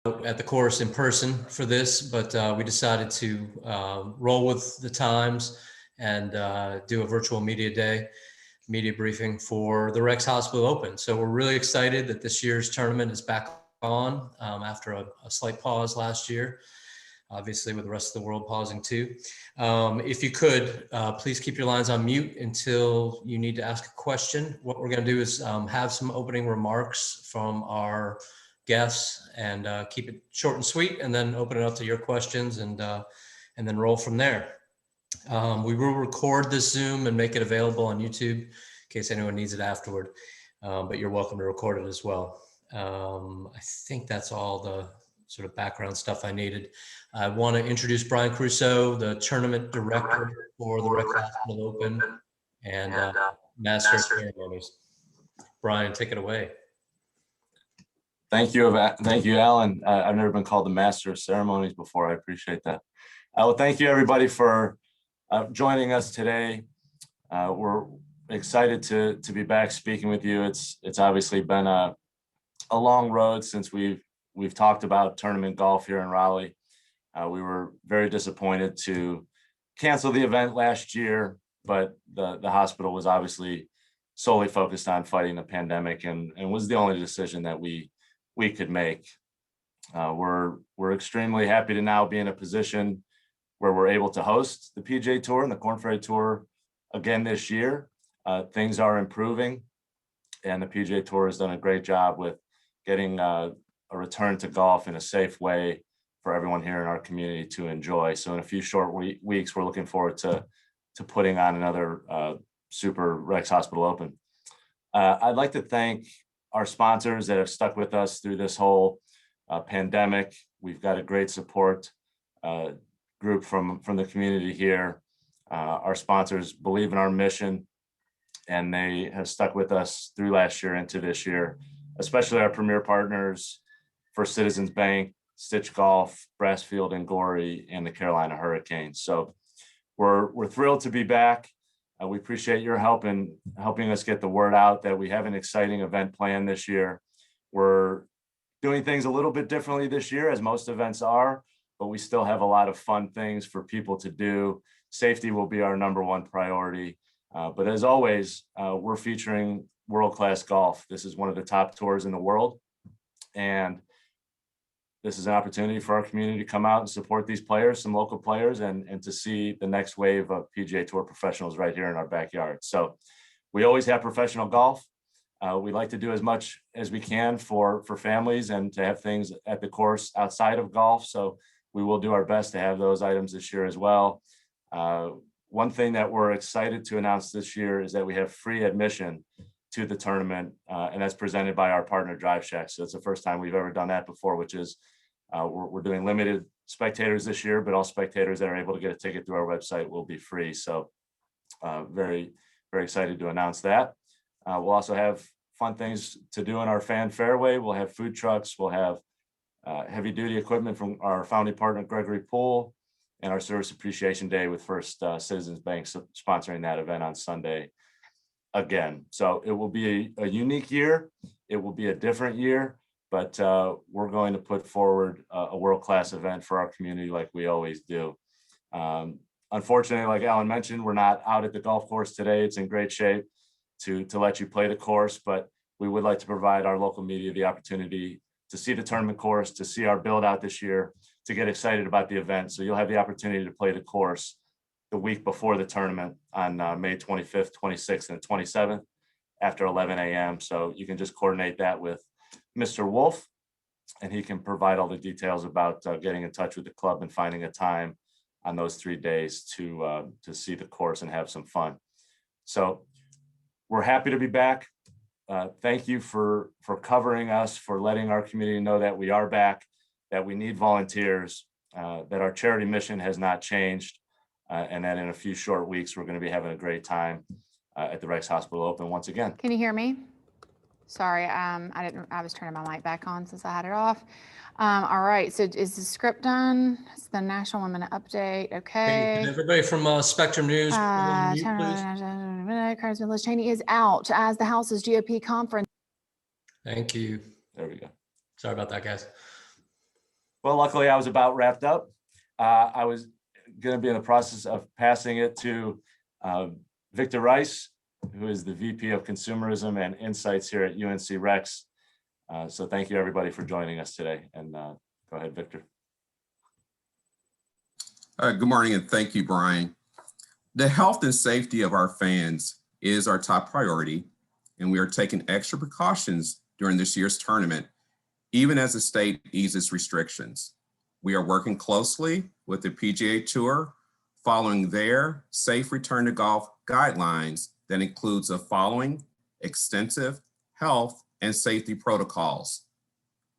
at the course in person for this, but we decided to roll with the times and do a virtual media briefing for the Rex Hospital Open. So we're really excited that this year's tournament is back on after a slight pause last year, obviously with the rest of the world pausing too. If you could, please keep your lines on mute until you need to ask a question. What we're going to do is have some opening remarks from our guests and keep it short and sweet, and then open it up to your questions and then roll from there. We will record this Zoom and make it available on YouTube in case anyone needs it afterward, but you're welcome to record it as well. I think that's all the sort of background stuff I needed. I want to introduce Brian Crusoe, the tournament director for the Rex Hospital Open and Master of Ceremonies. Brian, take it away. Thank you, Alan. I've never been called the Master of Ceremonies before. I appreciate that. Well, thank you, everybody, for joining us today. We're excited to be back speaking with you. It's obviously been a long road since we've talked about tournament golf here in Raleigh. We were very disappointed to cancel the event last year, but the hospital was obviously solely focused on fighting the pandemic and was the only decision that we could make. We're extremely happy to now be in a position where we're able to host the PGA Tour and the Korn Ferry Tour again this year. Things are improving, and the PGA Tour has done a great job with getting a return to golf in a safe way for everyone here in our community to enjoy. So in a few short weeks, we're looking forward to putting on another Super Rex Hospital Open. I'd like to thank our sponsors that have stuck with us through this whole pandemic. We've got a great support group from the community here. Our sponsors believe in our mission, and they have stuck with us through last year into this year, especially our premier partners, First Citizens Bank, Stitch Golf, Brassfield and Gorey, and the Carolina Hurricanes. So we're thrilled to be back. We appreciate your help in helping us get the word out that we have an exciting event planned this year. We're doing things a little bit differently this year, as most events are, but we still have a lot of fun things for people to do. Safety will be our number one priority. But as always, we're featuring world-class golf. This is one of the top tours in the world. And this is an opportunity for our community to come out and support these players, some local players, and to see the next wave of PGA Tour professionals right here in our backyard. So we always have professional golf. We like to do as much as we can for families and to have things at the course outside of golf. So we will do our best to have those items this year as well. One thing that we're excited to announce this year is that we have free admission to the tournament, and that's presented by our partner Drive Shack. So it's the first time we've ever done that before, which is we're doing limited spectators this year, but all spectators that are able to get a ticket through our website will be free. So very, very excited to announce that. We'll also have fun things to do in our fan fairway. We'll have food trucks. We'll have heavy duty equipment from our founding partner, Gregory Poole, and our Service Appreciation Day with First Citizens Bank sponsoring that event on Sunday again. So it will be a unique year. It will be a different year, but we're going to put forward a world-class event for our community like we always do. Unfortunately, like Alan mentioned, we're not out at the golf course today. It's in great shape to let you play the course, but we would like to provide our local media the opportunity to see the tournament course, to see our build out this year, to get excited about the event. So you'll have the opportunity to play the course the week before the tournament on May 25th, 26th, and 27th after 11 a.m. So you can just coordinate that with Mr. Wolf, and he can provide all the details about getting in touch with the club and finding a time on those 3 days to see the course and have some fun. So we're happy to be back. Thank you for covering us, for letting our community know that we are back, that we need volunteers, that our charity mission has not changed, and that in a few short weeks, we're going to be having a great time at the Rex Hospital Open once again. Can you hear me? Sorry, I was turning my mic back on since I had it off. All right, so is the script done? It's the National Women Update, okay. Hey, everybody from Spectrum News, please. Liz Cheney is out as the House's GOP conference. Thank you. There we go. Sorry about that, guys. Well, luckily I was about wrapped up. I was going to be in the process of passing it to Victor Rice, who is the VP of Consumerism and Insights here at UNC Rex. So thank you everybody for joining us today. And go ahead, Victor. Good morning and thank you, Brian. The health and safety of our fans is our top priority, and we are taking extra precautions during this year's tournament, even as the state eases restrictions. We are working closely with the PGA Tour following their safe return to golf guidelines that includes the following extensive health and safety protocols.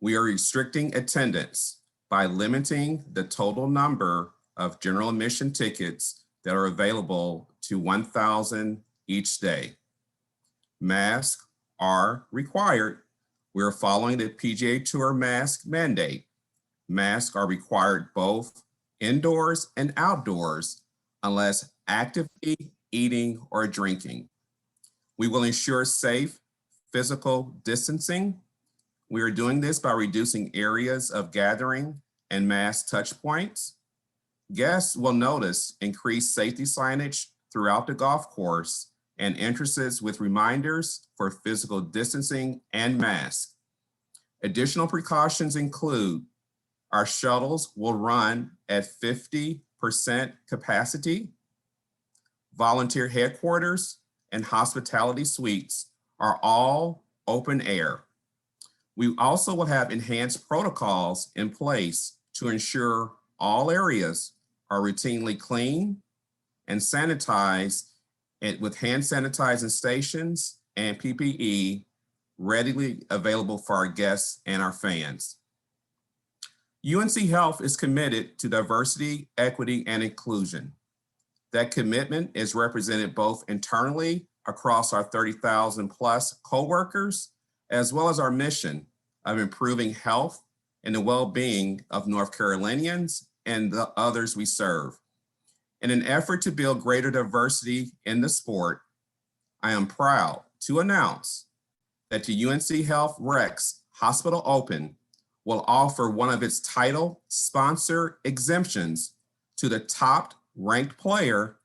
We are restricting attendance by limiting the total number of general admission tickets that are available to 1,000 each day. Masks are required. We are following the PGA Tour mask mandate. Masks are required both indoors and outdoors unless actively eating or drinking. We will ensure safe physical distancing. We are doing this by reducing areas of gathering and mass touch points. Guests will notice increased safety signage throughout the golf course and entrances with reminders for physical distancing and masks. Additional precautions include our shuttles will run at 50% capacity. Volunteer headquarters and hospitality suites are all open air. We also will have enhanced protocols in place to ensure all areas are routinely clean and sanitized with hand sanitizing stations and PPE readily available for our guests and our fans. UNC Health is committed to diversity, equity, and inclusion. That commitment is represented both internally across our 30,000 plus coworkers, as well as our mission of improving health and the well-being of North Carolinians and the others we serve. In an effort to build greater diversity in the sport, I am proud to announce that the UNC Health Rex Hospital Open will offer one of its title sponsor exemptions to the top ranked player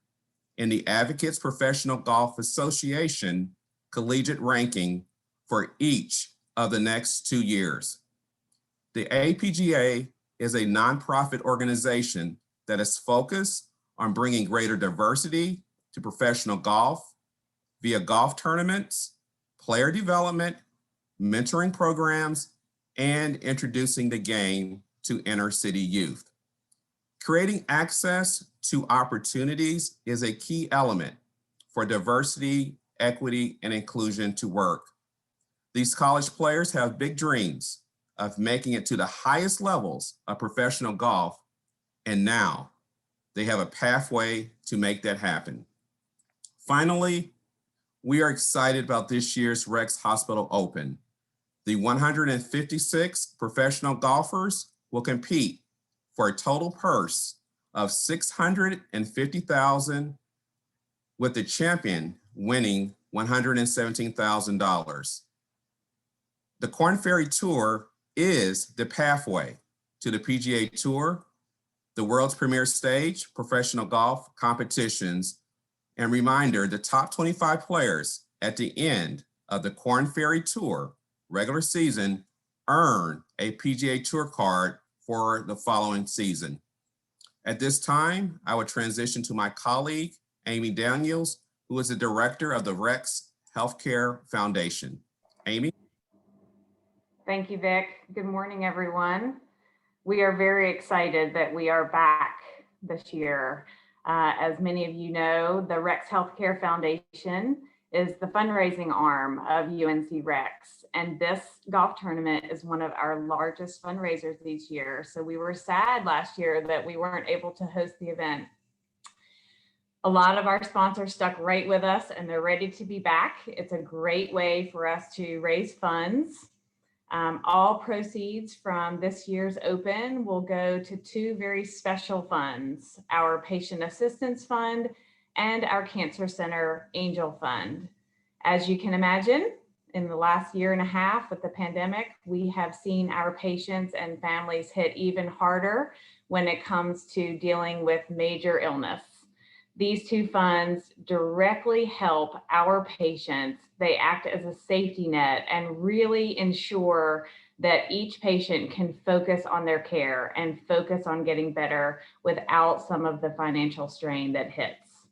in the Advocates Professional Golf Association collegiate ranking for each of the next 2 years. The APGA is a nonprofit organization that is focused on bringing greater diversity to professional golf via golf tournaments, player development, mentoring programs, and introducing the game to inner city youth. Creating access to opportunities is a key element for diversity, equity, and inclusion to work. These college players have big dreams of making it to the highest levels of professional golf, and now they have a pathway to make that happen. Finally, we are excited about this year's Rex Hospital Open. The 156 professional golfers will compete for a total purse of $650,000, with the champion winning $117,000. The Korn Ferry Tour is the pathway to the PGA Tour, the world's premier stage, professional golf competitions, and reminder, the top 25 players at the end of the Korn Ferry Tour regular season earn a PGA Tour card for the following season. At this time, I will transition to my colleague, Amy Daniels, who is the director of the Rex Healthcare Foundation. Amy? Thank you, Vic. Good morning, everyone. We are very excited that we are back this year. As many of you know, the Rex Healthcare Foundation is the fundraising arm of UNC Rex, and this golf tournament is one of our largest fundraisers each year. So we were sad last year that we weren't able to host the event. A lot of our sponsors stuck right with us and they're ready to be back. It's a great way for us to raise funds. All proceeds from this year's Open will go to two very special funds, our Patient Assistance Fund and our Cancer Center Angel Fund. As you can imagine, In the last year and a half with the pandemic, we have seen our patients and families hit even harder when it comes to dealing with major illness. These two funds directly help our patients. They act as a safety net and really ensure that each patient can focus on their care and focus on getting better without some of the financial strain that hits.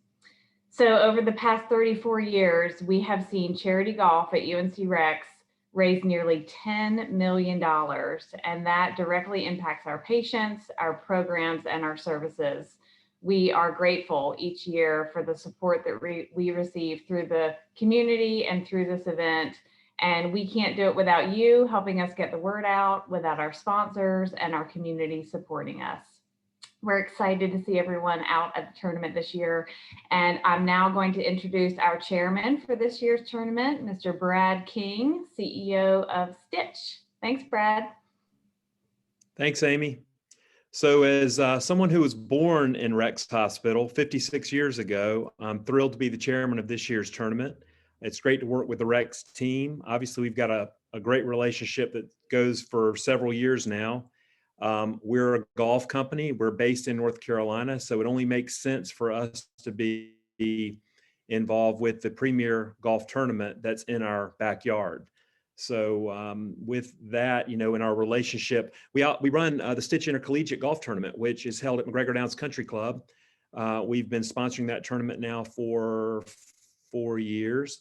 So over the past 34 years, we have seen charity golf at UNC Rex raise nearly $10 million, and that directly impacts our patients, our programs, and our services. We are grateful each year for the support that we receive through the community and through this event. And we can't do it without you helping us get the word out, without our sponsors and our community supporting us. We're excited to see everyone out at the tournament this year. And I'm now going to introduce our chairman for this year's tournament, Mr. Brad King, CEO of Stitch. Thanks, Brad. Thanks, Amy. So as someone who was born in Rex Hospital 56 years ago, I'm thrilled to be the chairman of this year's tournament. It's great to work with the Rex team. Obviously, we've got a great relationship that goes for several years now. We're a golf company. We're based in North Carolina, so it only makes sense for us to be involved with the premier golf tournament that's in our backyard. So with that, in our relationship, we run the Stitch Intercollegiate Golf Tournament, which is held at McGregor Downs Country Club. We've been sponsoring that tournament now for 4 years.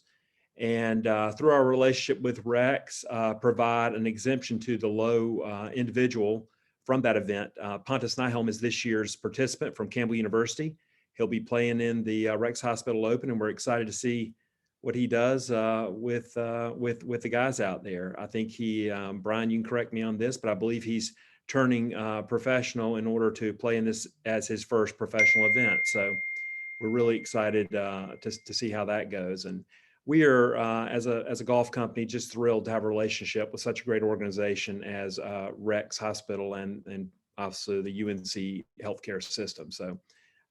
And through our relationship with Rex, provide an exemption to the low individual from that event. Pontus Nyholm is this year's participant from Campbell University. He'll be playing in the Rex Hospital Open, and we're excited to see what he does with the guys out there. I think Brian, you can correct me on this, but I believe he's turning professional in order to play in this as his first professional event. So we're really excited to see how that goes. And we are, as a golf company, just thrilled to have a relationship with such a great organization as Rex Hospital and obviously the UNC healthcare system. So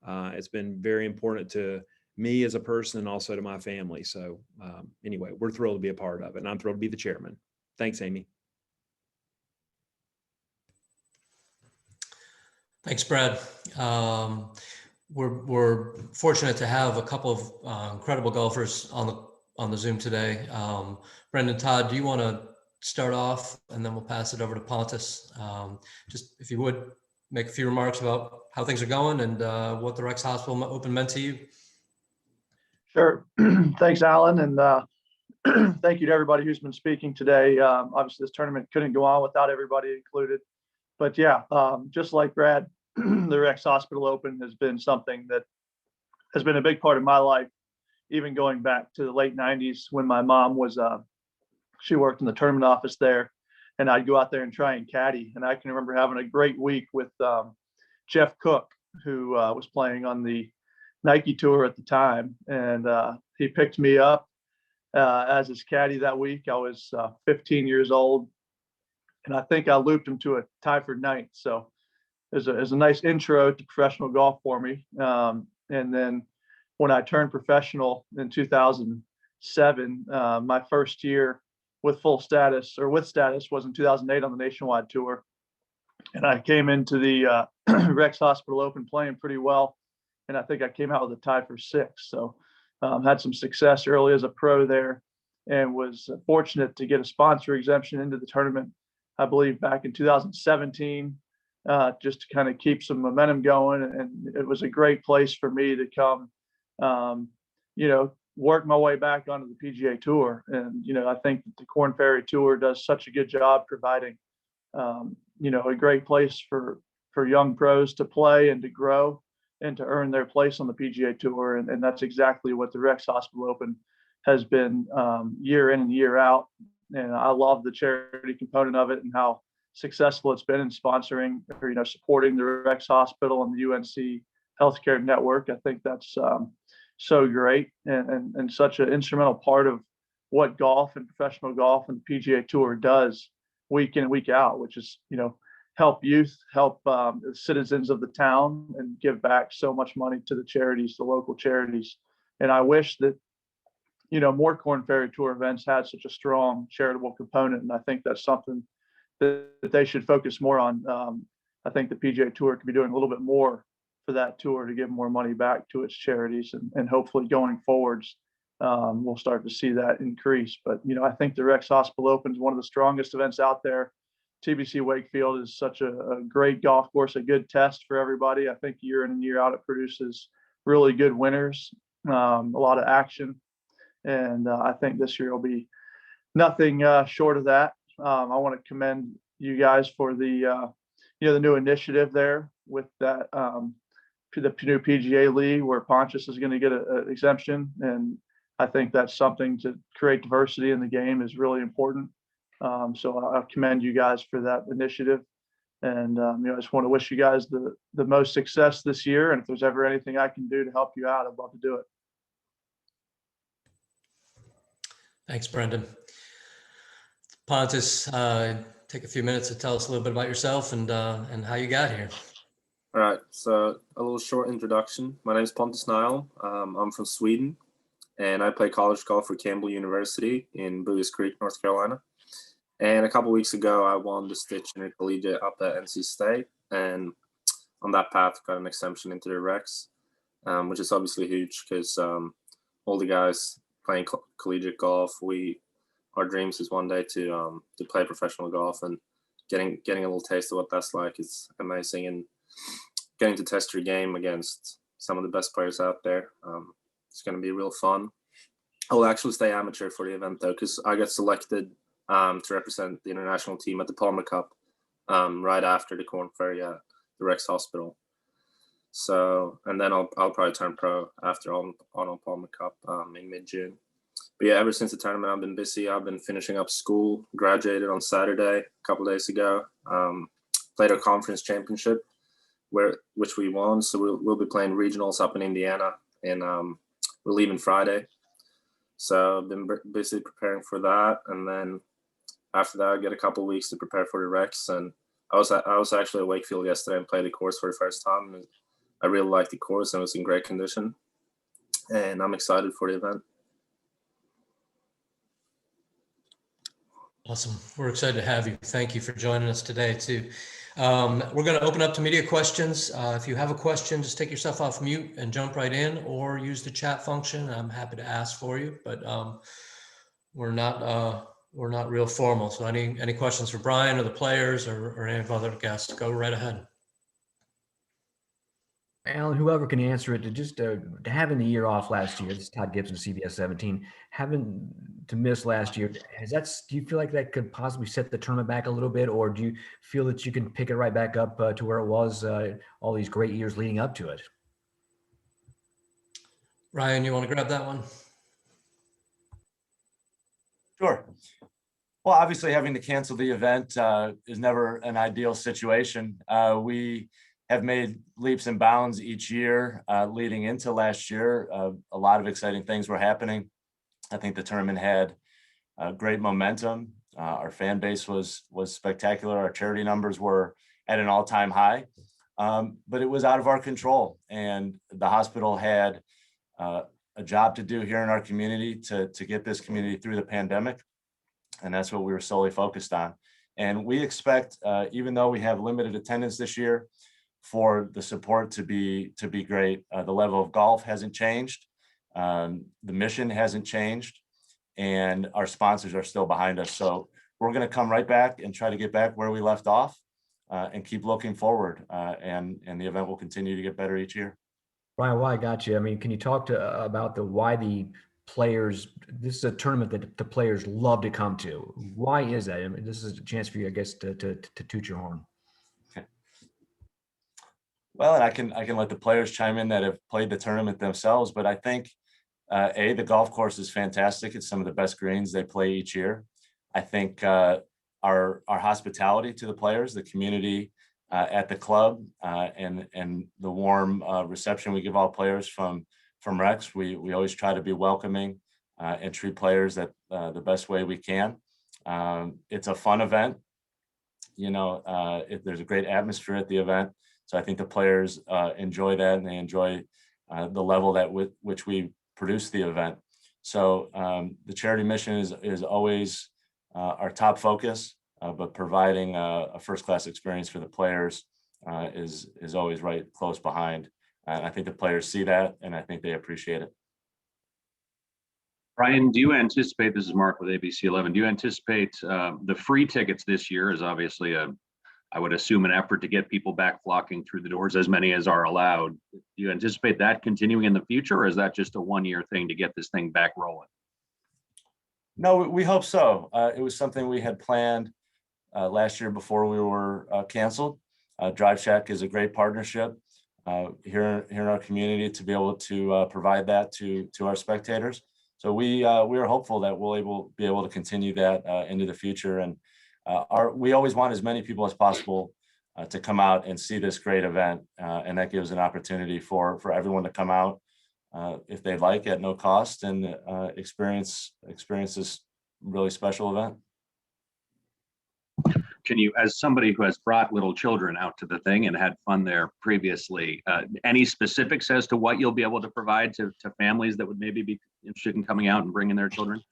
it's been very important to me as a person and also to my family. So anyway, we're thrilled to be a part of it, and I'm thrilled to be the chairman. Thanks, Amy. Thanks, Brad. We're fortunate to have a couple of incredible golfers on the Zoom today. Brendan, Todd, do you want to start off, and then we'll pass it over to Pontus? Just if you would make a few remarks about how things are going and what the Rex Hospital Open meant to you. Sure. Thanks, Alan. And thank you to everybody who's been speaking today. Obviously, this tournament couldn't go on without everybody included. But yeah, just like Brad, the Rex Hospital Open has been something that has been a big part of my life, even going back to the late 90s when my mom was, she worked in the tournament office there, and I'd go out there and try and caddy. And I can remember having a great week with Jeff Cook, who was playing on the Nike tour at the time. And he picked me up as his caddy that week. I was 15 years old, and I think I looped him to a tie for ninth. So it was a nice intro to professional golf for me. And then when I turned professional in 2007, my first year with status was in 2008 on the nationwide tour. And I came into the Rex Hospital Open playing pretty well. And I think I came out with a tie for sixth. So had some success early as a pro there, and was fortunate to get a sponsor exemption into the tournament, I believe back in 2017, just to kind of keep some momentum going. And it was a great place for me to come, work my way back onto the PGA Tour. And, I think that the Korn Ferry Tour does such a good job providing, a great place for young pros to play and to grow and to earn their place on the PGA Tour. And that's exactly what the Rex Hospital Open has been year in and year out. And I love the charity component of it and how successful it's been in sponsoring or, supporting the Rex Hospital and the UNC Healthcare Network. I think that's so great and such an instrumental part of what golf and professional golf and the PGA Tour does week in and week out, which is, help youth, help the citizens of the town, and give back so much money to the charities, the local charities. And I wish that more Korn Ferry Tour events had such a strong charitable component. And I think that's something that they should focus more on. I think the PGA Tour could be doing a little bit more for that tour to give more money back to its charities, and hopefully going forwards, we'll start to see that increase. But, I think the Rex Hospital Open is one of the strongest events out there. TBC Wakefield is such a great golf course, a good test for everybody. I think year in and year out, it produces really good winners, a lot of action. And I think this year will be nothing short of that. I want to commend you guys for the new initiative there with that, the new PGA League, where Pontius is going to get an exemption. And I think that's something to create diversity in the game is really important. So I commend you guys for that initiative. And, I just want to wish you guys the most success this year. And if there's ever anything I can do to help you out, I'd love to do it. Thanks, Brendan. Pontus, take a few minutes to tell us a little bit about yourself and how you got here. All right, so a little short introduction. My name is Pontus Nile. I'm from Sweden, and I play college golf for Campbell University in Buies Creek, North Carolina. And a couple weeks ago, I won the Stitch Intercollegiate up at NC State, and on that path, got an exemption into the Rex, which is obviously huge because all the guys playing collegiate golf, our dreams is one day to play professional golf, and getting a little taste of what that's like is amazing, and getting to test your game against some of the best players out there. It's going to be real fun. I'll actually stay amateur for the event though, because I got selected to represent the international team at the Palmer Cup right after the Korn Ferry at the Rex Hospital. So, and then I'll probably turn pro after Arnold Palmer Cup in mid-June. But yeah, ever since the tournament, I've been busy. I've been finishing up school, graduated on Saturday, a couple days ago. Played our conference championship, which we won. So we'll be playing regionals up in Indiana, and we're leaving Friday. So I've been busy preparing for that, and then after that, I get a couple of weeks to prepare for the Rex. And I was actually at Wakefield yesterday and played the course for the first time. And I really liked the course, and it was in great condition. And I'm excited for the event. Awesome. We're excited to have you. Thank you for joining us today too. We're going to open up to media questions. If you have a question, just take yourself off mute and jump right in, or use the chat function. I'm happy to ask for you, but we're not real formal. So any questions for Brian or the players or any of other guests, go right ahead. Alan, whoever can answer it, to having the year off last year, this is Todd Gibson, CBS 17, having to miss last year, do you feel like that could possibly set the tournament back a little bit, or do you feel that you can pick it right back up to where it was all these great years leading up to it? Ryan, you want to grab that one? Sure. Well, obviously having to cancel the event is never an ideal situation. We have made leaps and bounds each year leading into last year. A lot of exciting things were happening. I think the tournament had great momentum. Our fan base was spectacular. Our charity numbers were at an all-time high, but it was out of our control. And the hospital had a job to do here in our community to get this community through the pandemic. And that's what we were solely focused on. And we expect, even though we have limited attendance this year, for the support to be great. The level of golf hasn't changed. The mission hasn't changed, and our sponsors are still behind us. So we're going to come right back and try to get back where we left off and keep looking forward. And the event will continue to get better each year. Brian, why I got you. I mean, can you talk about why the players, this is a tournament that the players love to come to. Why is that? I mean, this is a chance for you, I guess, to toot your horn. Well, and I can let the players chime in that have played the tournament themselves, but I think the golf course is fantastic. It's some of the best greens they play each year. I think our hospitality to the players, the community at the club, and the warm reception we give all players from Rex. We always try to be welcoming and treat players the best way we can. It's a fun event. There's a great atmosphere at the event. So I think the players enjoy that, and they enjoy the level which we produce the event. So the charity mission is always our top focus, but providing a first-class experience for the players is always right close behind. And I think the players see that, and I think they appreciate it. Brian, do you anticipate, this is Mark with ABC 11, do you anticipate the free tickets this year is obviously I would assume, an effort to get people back flocking through the doors, as many as are allowed. Do you anticipate that continuing in the future, or is that just a one-year thing to get this thing back rolling? No, we hope so. It was something we had planned last year before we were canceled. Drive Shack is a great partnership here in our community to be able to provide that to our spectators. So we are hopeful that we'll be able to continue that into the future. And we always want as many people as possible to come out and see this great event, and that gives an opportunity for everyone to come out if they'd like, at no cost, and experience this really special event. Can you, as somebody who has brought little children out to the thing and had fun there previously, any specifics as to what you'll be able to provide to families that would maybe be interested in coming out and bringing their children?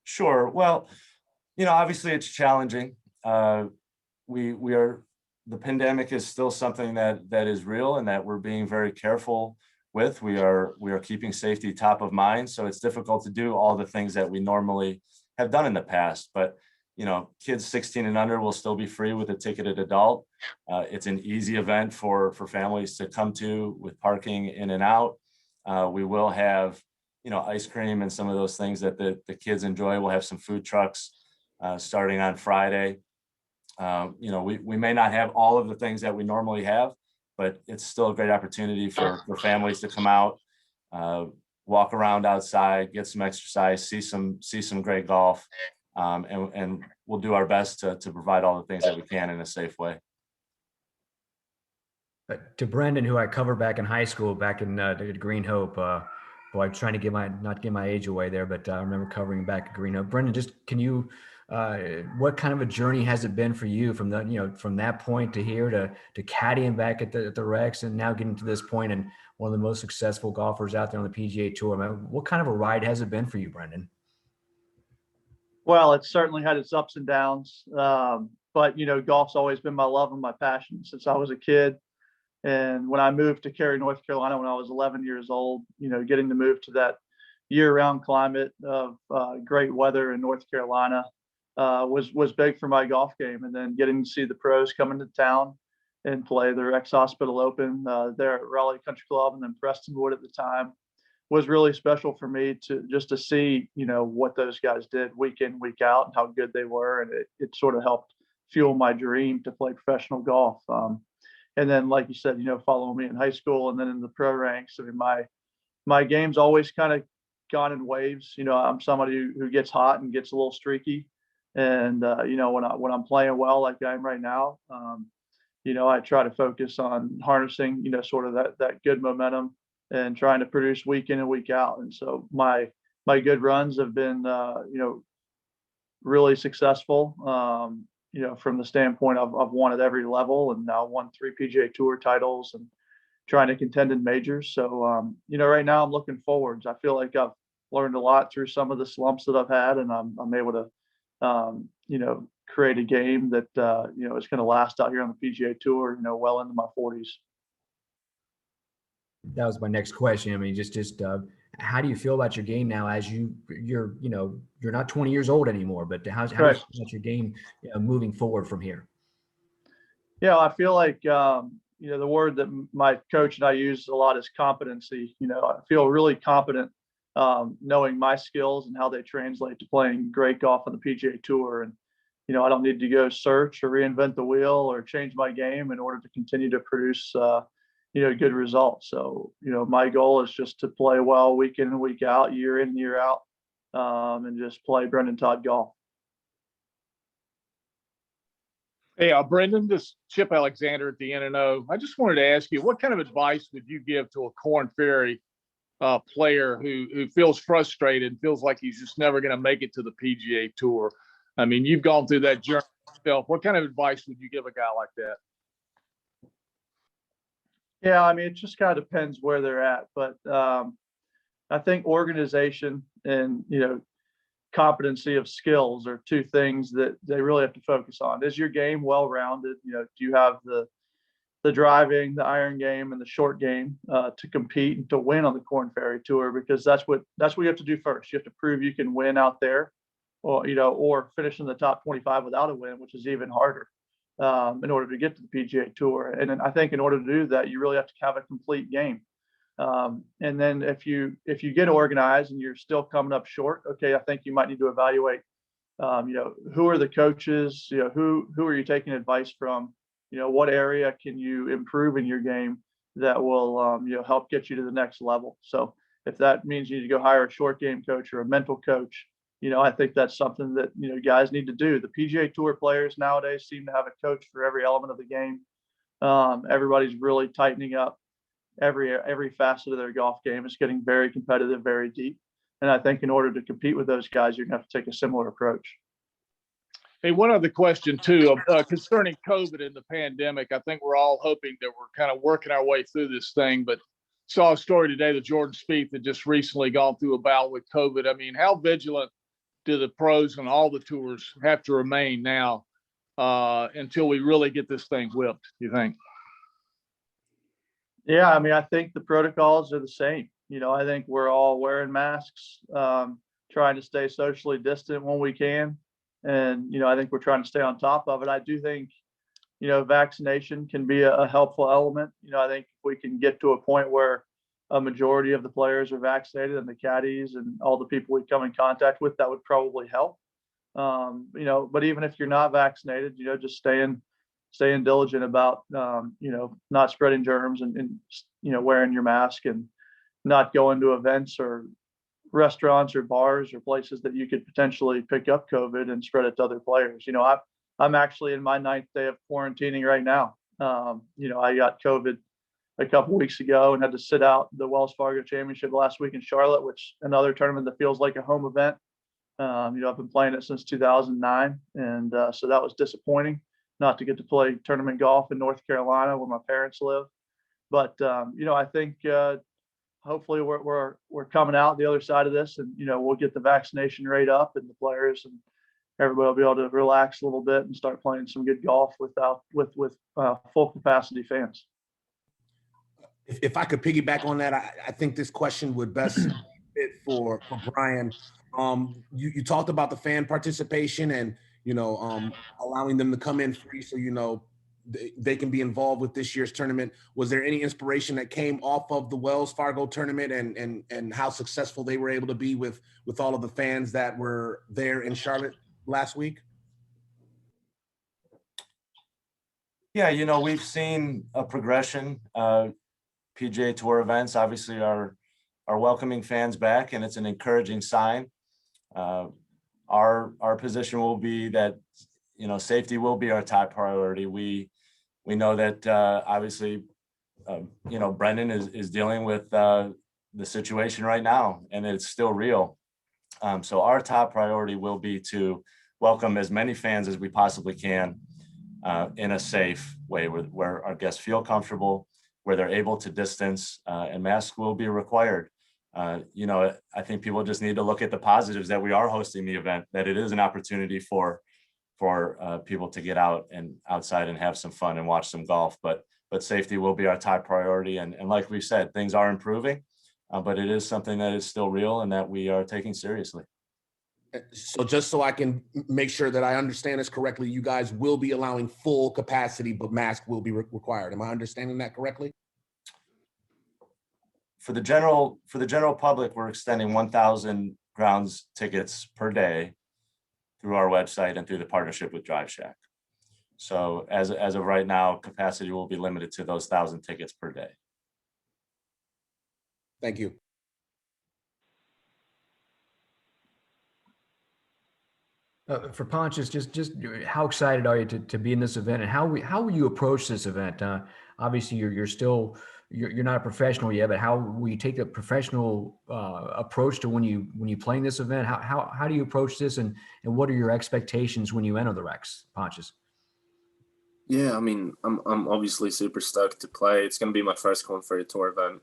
Sure. Well, obviously it's challenging. The pandemic is still something that is real and that we're being very careful with. We are keeping safety top of mind. So it's difficult to do all the things that we normally have done in the past. But kids 16 and under will still be free with a ticketed adult. It's an easy event for families to come to, with parking in and out. We will have, ice cream and some of those things that the kids enjoy. We'll have some food trucks starting on Friday. We may not have all of the things that we normally have, but it's still a great opportunity for families to come out, walk around outside, get some exercise, see some great golf. And we'll do our best to provide all the things that we can in a safe way. To Brendan, who I covered back in high school, back in Green Hope, boy, I'm trying to not give my age away there, but I remember covering back at Green Hope. Brendan, just can you, what kind of a journey has it been for you from from that point to here to caddying back at the Rex and now getting to this point and one of the most successful golfers out there on the PGA Tour? I mean, what kind of a ride has it been for you, Brendan? Well, it's certainly had its ups and downs, but golf's always been my love and my passion since I was a kid. And when I moved to Cary, North Carolina, when I was 11 years old, getting to move to that year-round climate of great weather in North Carolina was big for my golf game. And then getting to see the pros come into town and play the Rex Hospital Open there at Raleigh Country Club and then Prestonwood at the time was really special for me to see, what those guys did week in, week out, and how good they were. And it sort of helped fuel my dream to play professional golf. And then, like you said, following me in high school and then in the pro ranks. I mean, my game's always kind of gone in waves. I'm somebody who gets hot and gets a little streaky. And, when I'm playing well, like I am right now, I try to focus on harnessing, sort of that good momentum and trying to produce week in and week out. And so my good runs have been, really successful, from the standpoint I've won at every level and now won 3 PGA Tour titles and trying to contend in majors. So, right now I'm looking forwards. I feel like I've learned a lot through some of the slumps that I've had, and I'm able to, create a game that, is going to last out here on the PGA Tour, well into my 40s. That was my next question. I mean, just how do you feel about your game now as you're not 20 years old anymore, but how do you feel about your game moving forward from here? Yeah, I feel like, the word that my coach and I use a lot is competency. I feel really competent knowing my skills and how they translate to playing great golf on the PGA Tour. And, I don't need to go search or reinvent the wheel or change my game in order to continue to produce good results. So, my goal is just to play well week in and week out, year in, year out, and just play Brendan Todd golf. Hey, Brendan, this is Chip Alexander at the NNO. I just wanted to ask you, what kind of advice would you give to a Korn Ferry player who feels frustrated, feels like he's just never going to make it to the PGA Tour? I mean, you've gone through that journey yourself. What kind of advice would you give a guy like that? Yeah, I mean, it just kind of depends where they're at. But I think organization and, competency of skills are two things that they really have to focus on. Is your game well-rounded? Do you have the driving, the iron game, and the short game to compete and to win on the Korn Ferry Tour? Because that's what you have to do first. You have to prove you can win out there, or finish in the top 25 without a win, which is even harder in order to get to the PGA Tour. And then I think in order to do that, you really have to have a complete game. And then if you get organized and you're still coming up short, okay, I think you might need to evaluate, who are the coaches, who are you taking advice from, what area can you improve in your game that will, help get you to the next level. So if that means you need to go hire a short game coach or a mental coach, I think that's something that, guys need to do. The PGA Tour players nowadays seem to have a coach for every element of the game. Everybody's really tightening up every facet of their golf game. Is getting very competitive, very deep. And I think in order to compete with those guys, you're gonna have to take a similar approach. Hey, one other question too, concerning COVID and the pandemic. I think we're all hoping that we're kind of working our way through this thing, but saw a story today that Jordan Spieth had just recently gone through a bout with COVID. I mean, how vigilant do the pros on all the tours have to remain now until we really get this thing whipped, do you think? Yeah, I mean, I think the protocols are the same. I think we're all wearing masks, trying to stay socially distant when we can. And, I think we're trying to stay on top of it. I do think, vaccination can be a helpful element. I think if we can get to a point where a majority of the players are vaccinated and the caddies and all the people we come in contact with, that would probably help. But even if you're not vaccinated, just staying diligent about, not spreading germs and, wearing your mask and not going to events or restaurants or bars or places that you could potentially pick up COVID and spread it to other players. I'm actually in my 9th day of quarantining right now. I got COVID a couple weeks ago and had to sit out the Wells Fargo Championship last week in Charlotte, which another tournament that feels like a home event. I've been playing it since 2009. And so that was disappointing not to get to play tournament golf in North Carolina where my parents live. But, I think hopefully we're coming out the other side of this and, we'll get the vaccination rate up and the players and everybody will be able to relax a little bit and start playing some good golf with full capacity fans. If I could piggyback on that, I think this question would best fit for Brian. You talked about the fan participation and, allowing them to come in free so, they can be involved with this year's tournament. Was there any inspiration that came off of the Wells Fargo tournament and how successful they were able to be with all of the fans that were there in Charlotte last week? Yeah, we've seen a progression. PGA Tour events obviously are welcoming fans back, and it's an encouraging sign. Our position will be that safety will be our top priority. We know that obviously Brendan is dealing with the situation right now, and it's still real. So our top priority will be to welcome as many fans as we possibly can in a safe way where our guests feel comfortable, where they're able to distance, and masks will be required. I think people just need to look at the positives that we are hosting the event, that it is an opportunity for people to get out and outside and have some fun and watch some golf. But safety will be our top priority. And like we said, things are improving, but it is something that is still real and that we are taking seriously. So just so I can make sure that I understand this correctly, you guys will be allowing full capacity, but mask will be required. Am I understanding that correctly? For the general public, we're extending 1,000 grounds tickets per day through our website and through the partnership with Drive Shack. So as of right now, capacity will be limited to those 1,000 tickets per day. Thank you. For Pontius, just how excited are you to be in this event, and how will you approach this event? Obviously, you're not a professional yet, but how will you take a professional approach to when you play in this event? How do you approach this, and what are your expectations when you enter the Rex, Pontius? Yeah, I mean, I'm obviously super stoked to play. It's going to be my first Korn Ferry Tour event.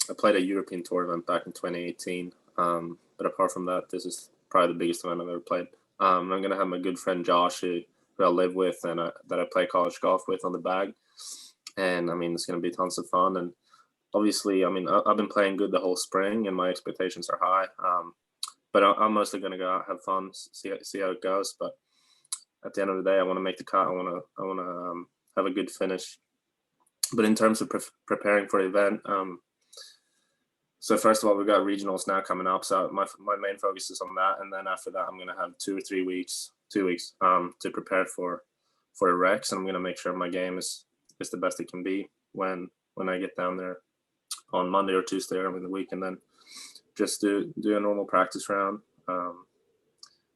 I played a European tour event back in 2018. But apart from that, this is probably the biggest event I've ever played. I'm going to have my good friend Josh, who I live with and that I play college golf with, on the bag. And I mean, it's going to be tons of fun. And obviously, I mean, I've been playing good the whole spring and my expectations are high. But I'm mostly going to go out, have fun, see how it goes. But at the end of the day, I want to make the cut. I want to have a good finish. But in terms of preparing for the event, so first of all, we've got regionals now coming up. So my main focus is on that. And then after that, I'm going to have 2 weeks to prepare for the Rex. And I'm going to make sure my game is the best it can be when I get down there on Monday or Tuesday early in the week. And then just do a normal practice round.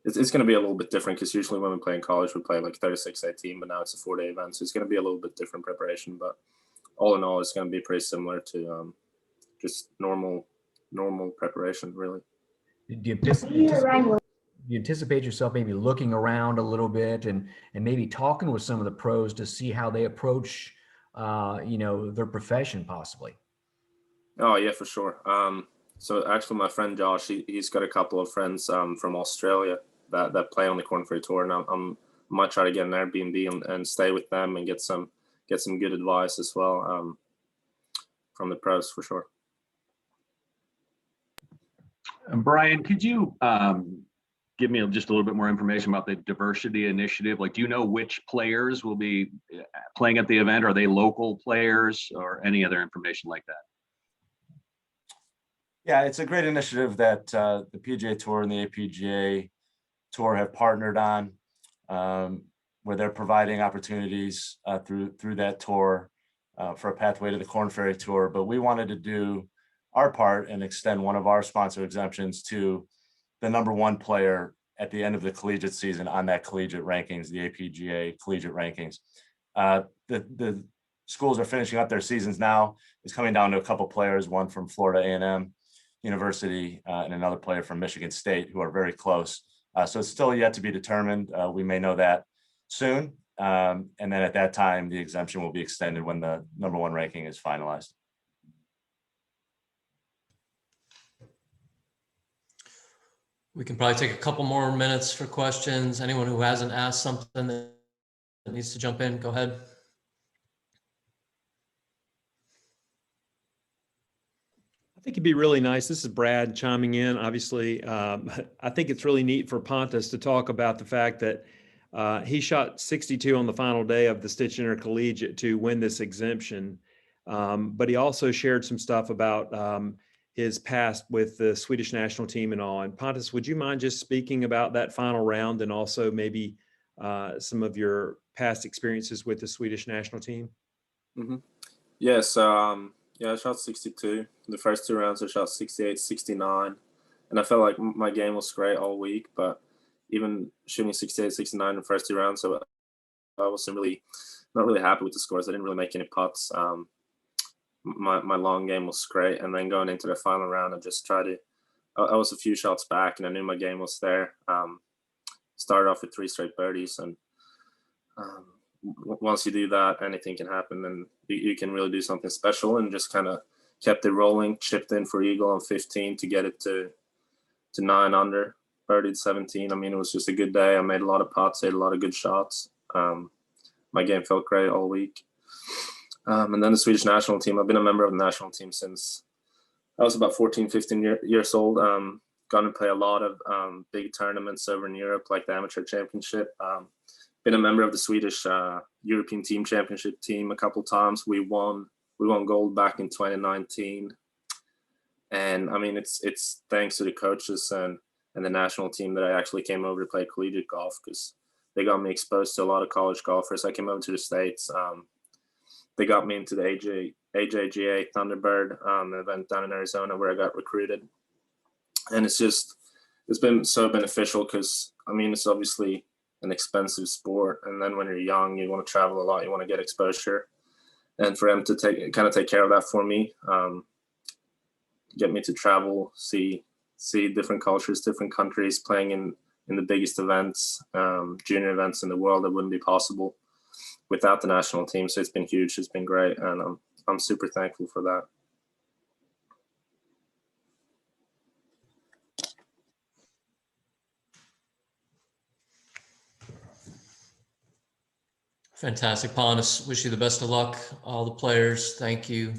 It's going to be a little bit different because usually when we play in college, we play like 36-18, but now it's a 4-day event. So it's going to be a little bit different preparation. But all in all, it's going to be pretty similar to just normal preparation, really. Do you anticipate yourself maybe looking around a little bit and maybe talking with some of the pros to see how they approach, their profession possibly? Oh yeah, for sure. So actually my friend Josh, he's got a couple of friends from Australia that play on the Corn Ferry Tour, and I might try to get an Airbnb and stay with them and get some good advice as well from the pros, for sure. Brian, could you give me just a little bit more information about the diversity initiative? Like, do you know which players will be playing at the event? Are they local players or any other information like that? Yeah, it's a great initiative that the PGA Tour and the APGA Tour have partnered on, where they're providing opportunities through that tour for a pathway to the Corn Ferry Tour. But we wanted to do our part and extend one of our sponsor exemptions to the #1 player at the end of the collegiate season on that collegiate rankings, the APGA collegiate rankings. The schools are finishing up their seasons now. It's coming down to a couple players, one from Florida A&M University and another player from Michigan State, who are very close. So it's still yet to be determined. We may know that soon. And then at that time, the exemption will be extended when the #1 ranking is finalized. We can probably take a couple more minutes for questions. Anyone who hasn't asked something that needs to jump in, go ahead. I think it'd be really nice. This is Brad chiming in, obviously. I think it's really neat for Pontus to talk about the fact that he shot 62 on the final day of the Stitch Intercollegiate to win this exemption. But he also shared some stuff about his past with the Swedish national team and all. And Pontus, would you mind just speaking about that final round and also maybe some of your past experiences with the Swedish national team? Mm-hmm. Yes. I shot 62. The first 2 rounds, I shot 68, 69. And I felt like my game was great all week, but even shooting 68, 69 in the first 2 rounds, so I wasn't not really happy with the scores. I didn't really make any putts. My long game was great. And then going into the final round, I just tried to, I was a few shots back and I knew my game was there. Started off with 3 straight birdies. And once you do that, anything can happen, and you can really do something special, and just kind of kept it rolling, chipped in for eagle on 15 to get it to 9 under, birdied 17. I mean, it was just a good day. I made a lot of putts, hit a lot of good shots. My game felt great all week. And then the Swedish national team, I've been a member of the national team since I was about 14, 15 years old. Gone to play a lot of big tournaments over in Europe, like the Amateur Championship. Been a member of the Swedish European Team Championship team a couple of times. We won gold back in 2019. And I mean, it's thanks to the coaches and the national team that I actually came over to play collegiate golf, because they got me exposed to a lot of college golfers. I came over to the States. They got me into the AJGA Thunderbird event down in Arizona, where I got recruited. And it's been so beneficial, because I mean, it's obviously an expensive sport. And then when you're young, you want to travel a lot, you want to get exposure. And for them to take care of that for me, get me to travel, see different cultures, different countries, playing in the biggest events, junior events in the world, that wouldn't be possible without the national team. So it's been huge. It's been great. And I'm super thankful for that. Fantastic, Pontus. Wish you the best of luck, all the players. Thank you.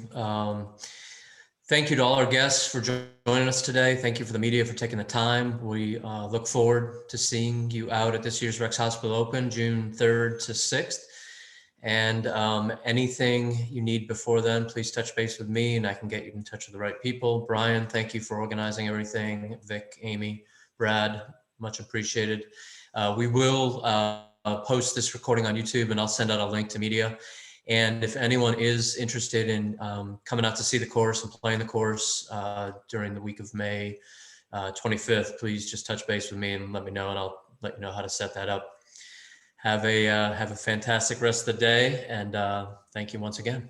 Thank you to all our guests for joining us today. Thank you for the media for taking the time. We look forward to seeing you out at this year's Rex Hospital Open, June 3rd to 6th. And anything you need before then, please touch base with me and I can get you in touch with the right people. Brian, thank you for organizing everything. Vic, Amy, Brad, much appreciated. We will post this recording on YouTube and I'll send out a link to media. And if anyone is interested in coming out to see the course and playing the course during the week of May 25th, please just touch base with me and let me know, and I'll let you know how to set that up. Have a fantastic rest of the day, and thank you once again.